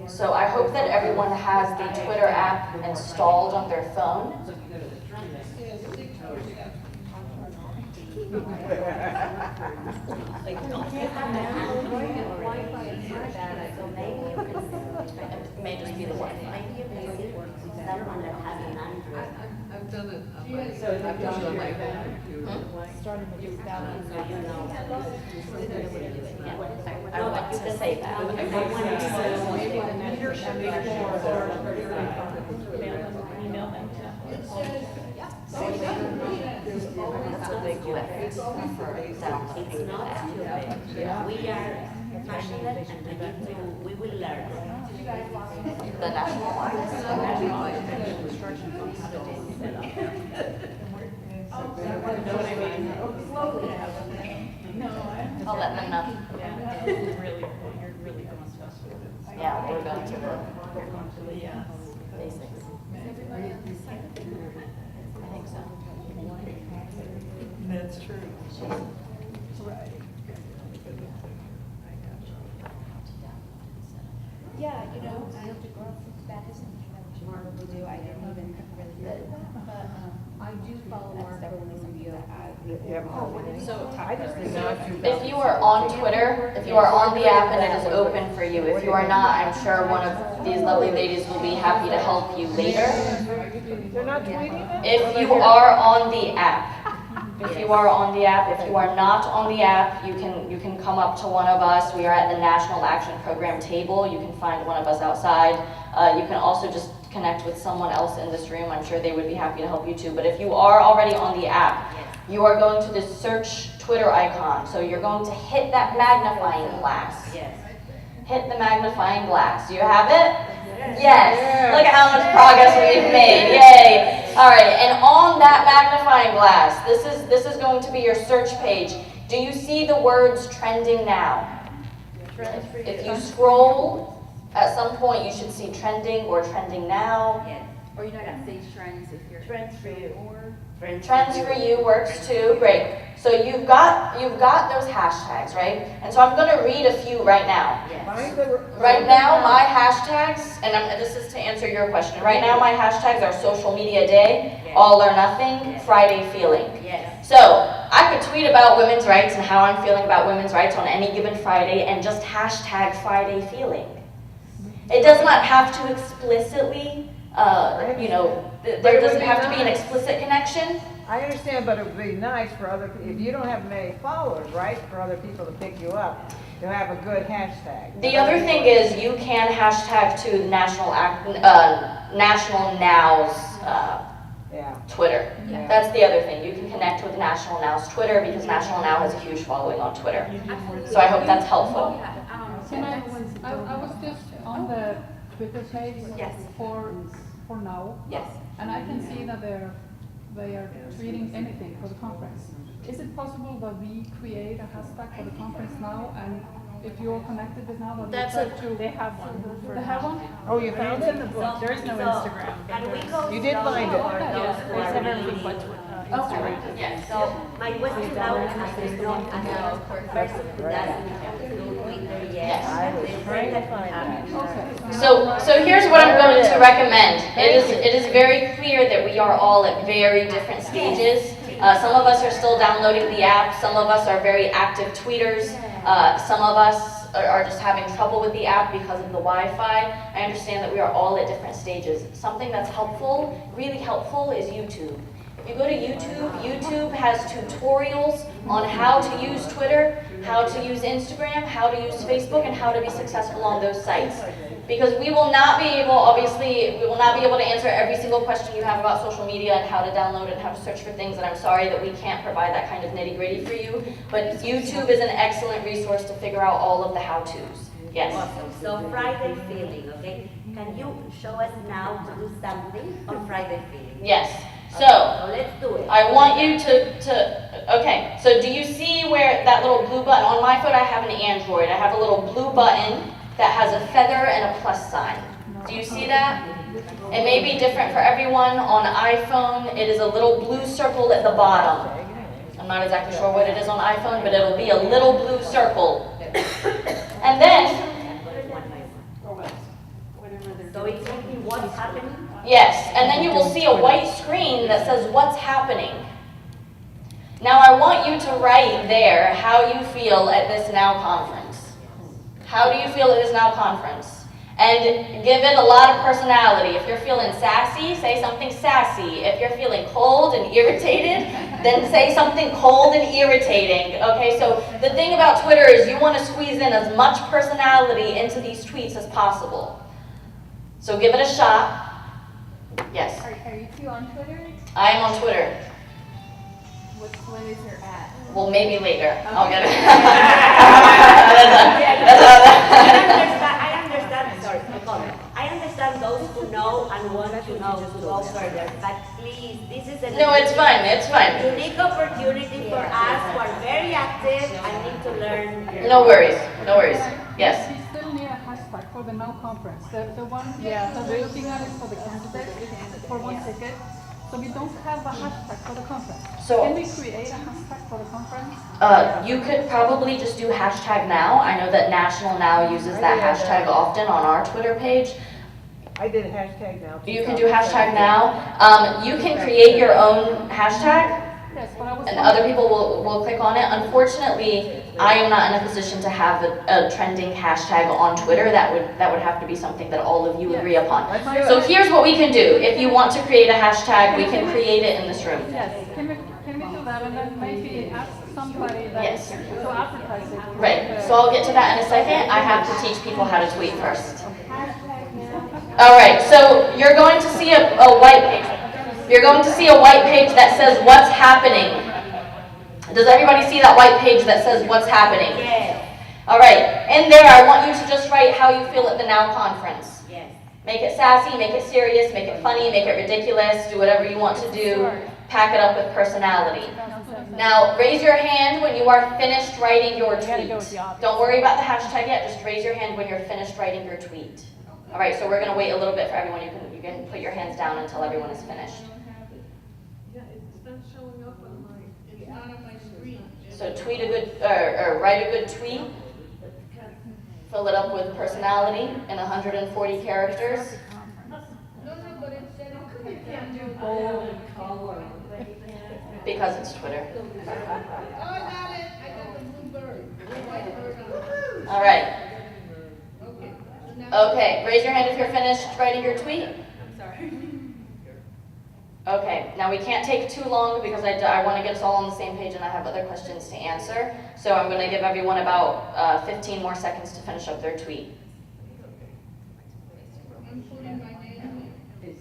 So I hope that everyone has the Twitter app installed on their phone. It may just be the Wi-Fi. I've done it on my, I've done it on my phone computer. I want to say that. Email them to. That's a big effort for that on the It's paper. not too big. We are passionate and we will learn. The national I'll let them know. Yeah, we're going to the basics. I think so. That's true. Yeah, you know, that isn't what we do. I didn't even really know that, but I do follow Mark Rubio. So I just did not. if you are on Twitter, if you are on the app and it is open for you, if you are not, I'm sure one of these lovely ladies will be happy to help you later. They're not tweeting? If you are on the app, if you are on the app, if you are not on the app, you can come up to one of us. We are at the National Action Program table. You can find one of us outside. You can also just connect with someone else in this room. I'm sure they would be happy to help you too. But if you are already on the app, you are going to the search Twitter icon. So you're going to hit that magnifying glass. Yes. Hit the magnifying glass. Do you have it? Yes. Look at how much progress we've made. Yay. All right. And on that magnifying glass, this is going to be your search page. Do you see the words trending now? If you scroll, at some point you should see trending or trending now. Yes. Or you know, I got stage trends if you're. Trends for you. Trends for you works too. Great. So you've got those hashtags, right? And so I'm going to read a few right now. Yes. Right now, my hashtags, and this is to answer your question. Right now, my hashtags are social media day, all or nothing, Friday feeling. Yes. So I could tweet about women's rights and how I'm feeling about women's rights on any given Friday and just hashtag Friday feeling. It does not have to explicitly, there doesn't have to be an explicit connection. I understand, but it would be nice for other, if you don't have many followers, right, for other people to pick you up, to have a good hashtag. The other thing is you can hashtag to National Now's Twitter. Yeah. That's the other thing. You can connect with National Now's Twitter because National Now has a huge following on Twitter. So I hope that's helpful. I was just on the Twitter page for now. Yes. And I can see that they are tweeting anything for the conference. Is it possible that we create a hashtag for the conference now, and if you're connected with now, They have one. They have one? Oh, you found it? There is no Instagram. Can we go? You did find it. Yes, there's everything but Instagram. Yes. So my question now is, as long as the person who doesn't have Twitter yet, I was trying to find that. Okay. So here's what I'm going to recommend. It is very clear that we are all at very different stages. Some of us are still downloading the app. Some of us are very active tweeters. Some of us are just having trouble with the app because of the Wi-Fi. I understand that we are all at different stages. Something that's helpful, really helpful, is YouTube. If you go to YouTube, YouTube has tutorials on how to use Twitter, how to use Instagram, how to use Facebook, and how to be successful on those sites. Because we will not be able, obviously, we will not be able to answer every single question you have about social media and how to download it and how to search for things, and I'm sorry that we can't provide that kind of nitty-gritty for you, but YouTube is an excellent resource to figure out all of the how-tos. Yes? Awesome. So Friday feeling, okay? Can you show us now to do something on Friday feeling? Yes. So let's do it. I want you okay, so do you see where that little blue button, on my phone I have an Android, I have a little blue button that has a feather and a plus sign. Do you see that? It may be different for everyone. On iPhone, it is a little blue circle at the bottom. I'm not exactly sure what it is on iPhone, but it'll be a little blue circle. And then, So it's only what's happening? yes, and then you will see a white screen that says what's happening. Now I want you to write there how you feel at this Now conference. How do you feel at this Now conference? And give it a lot of personality. If you're feeling sassy, say something sassy. If you're feeling cold and irritated, then say something cold and irritating. Okay, so the thing about Twitter is you want to squeeze in as much personality into these tweets as possible. So give it a shot. Yes. Are you two on Twitter? I am on Twitter. When is your at? Well, maybe later. I'll get it. I understand, sorry, I understand those who know and want to know to go further, but please, this is a No, it's fine. It's fine. unique opportunity for us who are very active and need to learn. No worries. No worries. Yes. We still need a hashtag for the Now conference. The one that we're looking at is for the candidates, it's for one ticket. So we don't have a hashtag for the conference. So- can we create a hashtag for the conference? You could probably just do hashtag now. I know that National Now uses that hashtag often on our Twitter page. I did hashtag now. You can do hashtag now. You can create your own hashtag, Yes, but I was and other people will click on it. Unfortunately, I am not in a position to have a trending hashtag on Twitter. That would have to be something that all of you agree upon. So here's what we can do. If you want to create a hashtag, we can create it in this room. Yes, can we do that and then maybe ask somebody that Yes. to advertise it? Right, so I'll get to that in a second. I have to teach people how to tweet first. All right, so you're going to see a white page. You're going to see a white page that says what's happening. Does everybody see that white page that says what's happening? Yes, All right, in there I want you to just write how you feel at the Now conference. yes. Make it sassy, make it serious, make it funny, make it ridiculous, do whatever you want to do. Pack it up with personality. Now, raise your hand when you are finished writing your tweet. Don't worry about the hashtag yet, just raise your hand when you're finished writing your tweet. All right, so we're going to wait a little bit for everyone. You can put your hands down until everyone is finished. Yeah, it's not showing up on my, it's not on my screen. So tweet a good, or write a good tweet. Fill it up with personality in 140 characters. No, but it said you can't do bold and color. Because it's Twitter. Oh, I got it, I got the blue bird, the white bird on it. All right. Okay. So now- Okay, raise your hand if you're finished writing your tweet. I'm sorry. Okay, now we can't take too long because I want to get us all on the same page and I have other questions to answer. So I'm going to give everyone about 15 more seconds to finish up their tweet. I'm putting my name in.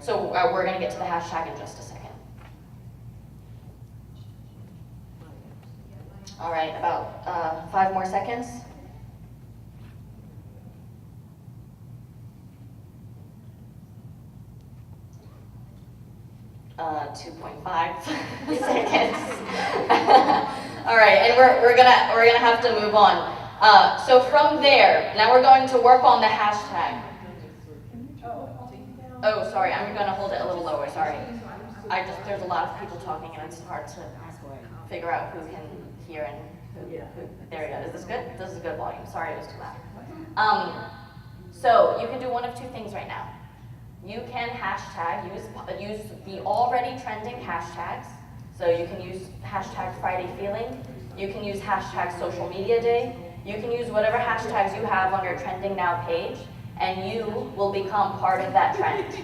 So we're going to get to the hashtag in just a second. All right, about 5 more seconds. Uh, 2.5 seconds. All right, and we're gonna have to move on. So from there, now we're going to work on the hashtag. Oh, sorry, I'm gonna hold it a little lower. Sorry, there's a lot of people talking and it's hard to figure out who can hear and who. There we go. Is this good? This is good volume. Sorry, it was too loud. So you can do one of two things right now. You can hashtag, use the already trending hashtags. So you can use hashtag Friday Feeling. You can use hashtag Social Media Day. You can use whatever hashtags you have on your Trending Now page, and you will become part of that trend.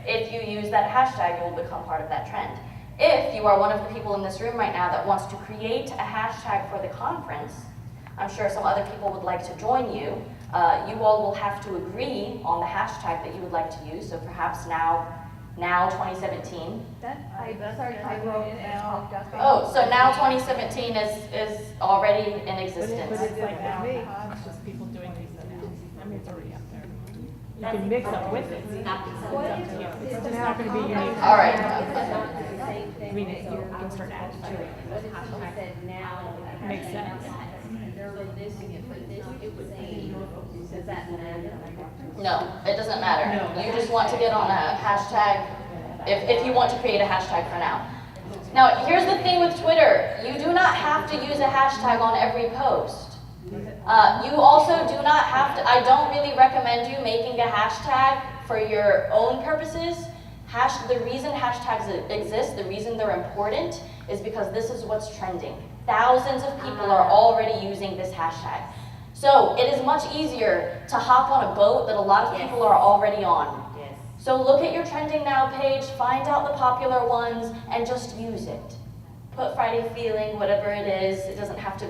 If you use that hashtag, you will become part of that trend. If you are one of the people in this room right now that wants to create a hashtag for the conference, I'm sure some other people would like to join you. You all will have to agree on the hashtag that you would like to use. So perhaps now 2017. I wrote now. Oh, so now 2017 is already in existence. But it's like now, it's just people doing these announcements. I mean, it's already up there. You can mix up with it. It's up to you. It's just not going to be unique. All right. I mean, you can start adding to it. Makes sense. this, for this, it would say, does that matter? No, it doesn't matter. You just want to get on a hashtag, if you want to create a hashtag for now. Now, here's the thing with Twitter. You do not have to use a hashtag on every post. You also do not have to, I don't really recommend you making a hashtag for your own purposes. The reason hashtags exist, the reason they're important, is because this is what's trending. Thousands of people are already using this hashtag. So it is much easier to hop on a boat that a lot of people are already on. Yes. So look at your trending now page, find out the popular ones, and just use it. Put Friday Feeling, whatever it is. It doesn't have to,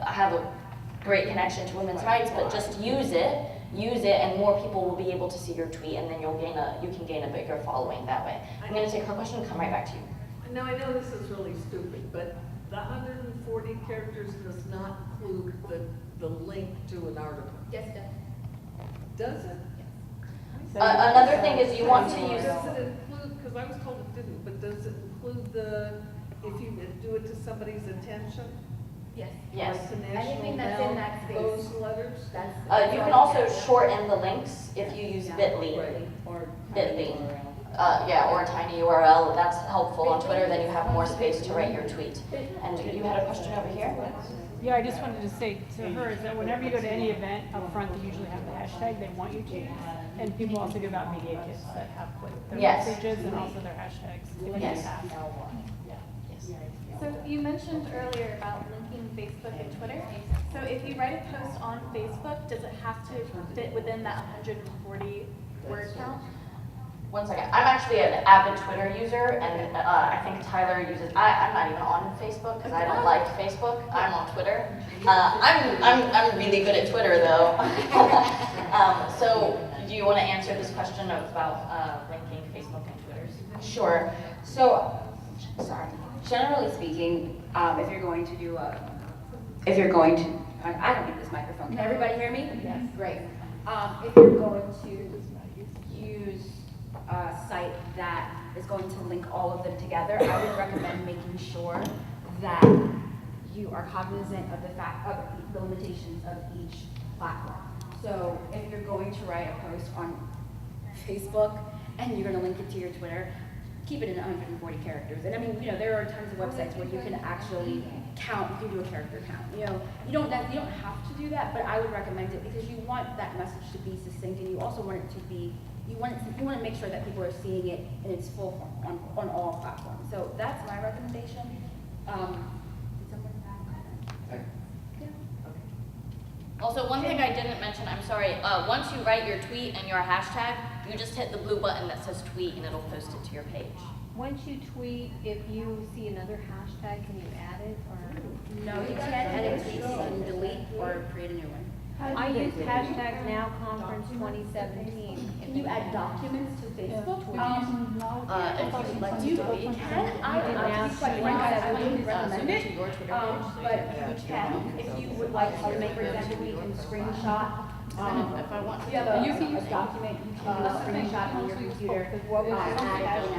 have a great connection to women's rights, but just use it, and more people will be able to see your tweet, and then you can gain a bigger following that way. I'm going to take her question and come right back to you. Now, I know this is really stupid, but the 140 characters does not include the link to an article. Yes, it does. Does it? Another thing is you want to use... Does it include, because I was told it didn't, but does it include if you do it to somebody's attention? Yes. Yes. Like to National Anything that's in Mail, that space. those letters? You can also shorten the links if you use Bitly. Or Bitly. Or a tiny URL. That's helpful on Twitter. Then you have more space to write your tweet. And you had a question over here? Yeah, I just wanted to say to her is that whenever you go to any event up front, they usually have the hashtag they want you to. And people also give out media kits that have their Yes. messages and also their hashtags. If you Yes. have. So you mentioned earlier about linking Facebook and Twitter. So if you write a post on Facebook, does it have to fit within that 140 word count? One second. I'm actually an avid Twitter user, and I think Tyler uses. I'm not even on Facebook because I don't like Facebook. I'm on Twitter. I'm really good at Twitter though. So do you want to answer this question about linking Facebook and Twitter? Sure. So, generally speaking, if you're going to do I don't need this microphone. Can everybody hear me? Yes. Great. If you're going to use a site that is going to link all of them together, I would recommend making sure that you are cognizant of the limitations of each platform. So if you're going to write a post on Facebook and you're going to link it to your Twitter, keep it in 140 characters. And I mean, there are tons of websites where you can actually count, you can do a character count. You don't have to do that, but I would recommend it because you want that message to be succinct, and you also want it to be, you want to make sure that people are seeing it in its full form on all platforms. So that's my recommendation. Did someone have a comment? Also, one thing I didn't mention, I'm sorry, once you write your tweet and your hashtag, you just hit the blue button that says tweet and it'll post it to your page. Once you tweet, if you see another hashtag, can you add it or? No, you can't edit tweets, you can delete or create a new one. I use hashtag NowConference 2017. Can you add documents to Facebook? If you like to You delete. can, I wouldn't recommend it, but you can, if you would like to make, for example, you can screenshot. If I want to. You have a document, you can screenshot on your computer, add it in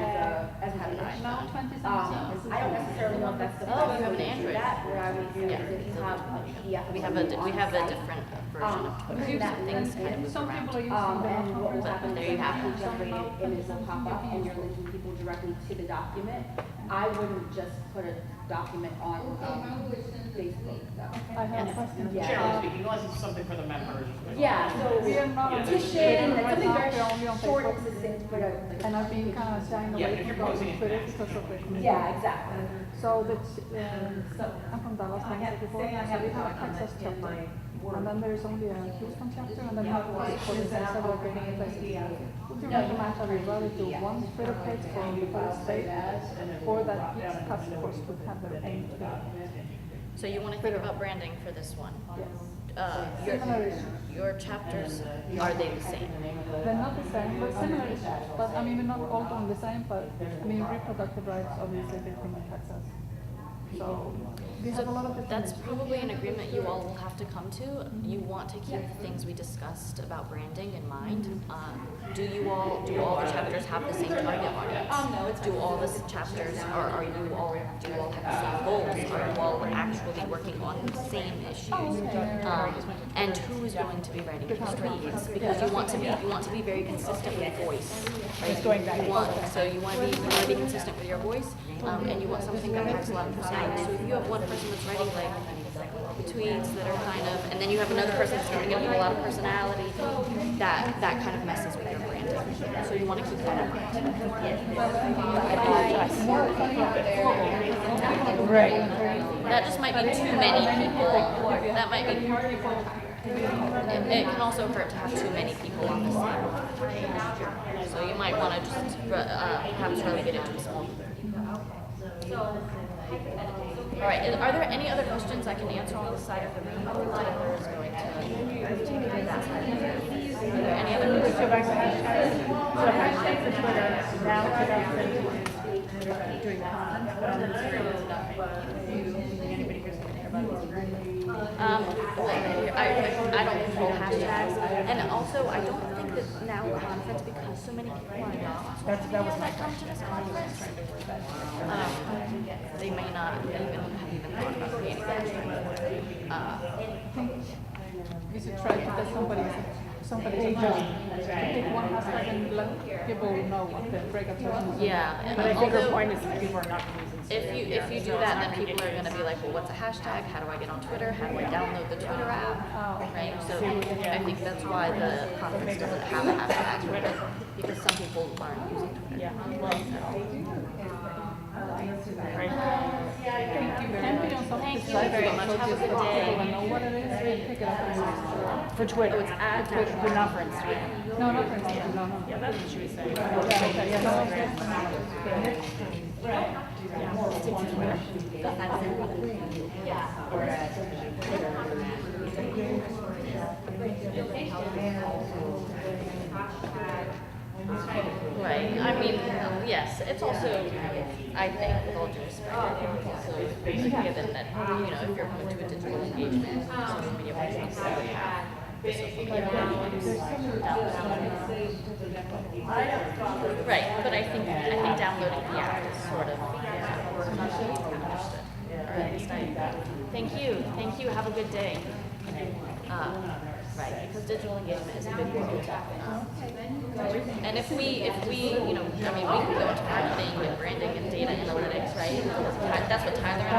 as a PDF. Now 2017. I don't necessarily know if that's the Oh, best you have way an to do Android. that. What I would do Yeah. is if you have a PDF. We have a different version of Twitter. Put that link Things kind of move Some around. people are using and what will But happen there is you have when it. you generated images will pop up and you're linking people directly to the document. I wouldn't just put a document on Facebook. I have a question. Yeah. Generally speaking, unless it's something for the members. Yeah, so We are not- petition, like something We're only very on short and Facebook. succinct, but And I've been kind of shying Yeah, away if you're from posting it Twitter fast. because of it. yeah, exactly. So I'm from Dallas, Texas, so we have a Texas chapter. And then there's only a Houston chapter, and then we have several different places. Would you recommend that we rather do one Twitter page for the state, or that each task force would have their own Twitter? So you want to think about branding for this one? Yes. Similar issues. Your chapters, are they the same? They're not the same, but similar issues. But I mean, we're not all doing the same, but I mean, reproductive rights, obviously, they come in Texas. So we have a lot of different. That's probably an agreement you all will have to come to. You want to keep the things we discussed about branding in mind. Do all the chapters have the same target audience? No, it's Do all the chapters, do you all have the same goals? Are you all actually working on the same issues? And who is going to be writing the tweets? Because you want to be very consistent with voice. Right? You want to be consistent with your voice, and you want something that has a lot of personality. So if you have one person that's writing like tweets that are kind of, and then you have another person that's going to give a lot of personality, that kind of messes with your branding. So you want to keep that in mind. Right. That just might be too many people. That might be. It can also hurt to have too many people on the same page. So you might want to just perhaps relegate it to a small group. All right, are there any other questions I can answer on this side of the room? Tyler is going to take that side of the room. Are there any other questions? So back to hashtags. So hashtag for Twitter, now 2017, doing comments, but on Instagram it's nothing. Do you think anybody here's going to care about Instagram? I don't control hashtags, and also I don't think that now the conference, because so many people are not. That was my come to this conference. They may not even thought about creating that. We should try to get somebody's job. Take one hashtag and let people know what the breakup session is. Yeah, But I think her point is that people are not using. If you do that, then people are going to be like, well, what's a hashtag? How do I get on Twitter? How do I download the Twitter app? Right? So I think that's why the conference doesn't have a hashtag, because some people aren't using Twitter. Yeah. Right. Thank you very much. Have a good day. Know what it is and pick it up for Twitter. It's at Twitter, but not for Instagram. No, not for Instagram. No. Yeah, that's what she was saying. Right. I mean, yes. It's also, I think, with all due respect, given that if you're coming to a digital engagement, social media presence, you would have the social media right. But I think downloading the app is sort of understood. Or at least thank you. Have a good day. Right, because digital engagement is a big part. And if we, we can go into marketing and branding and data analytics, right? That's what Tyler and I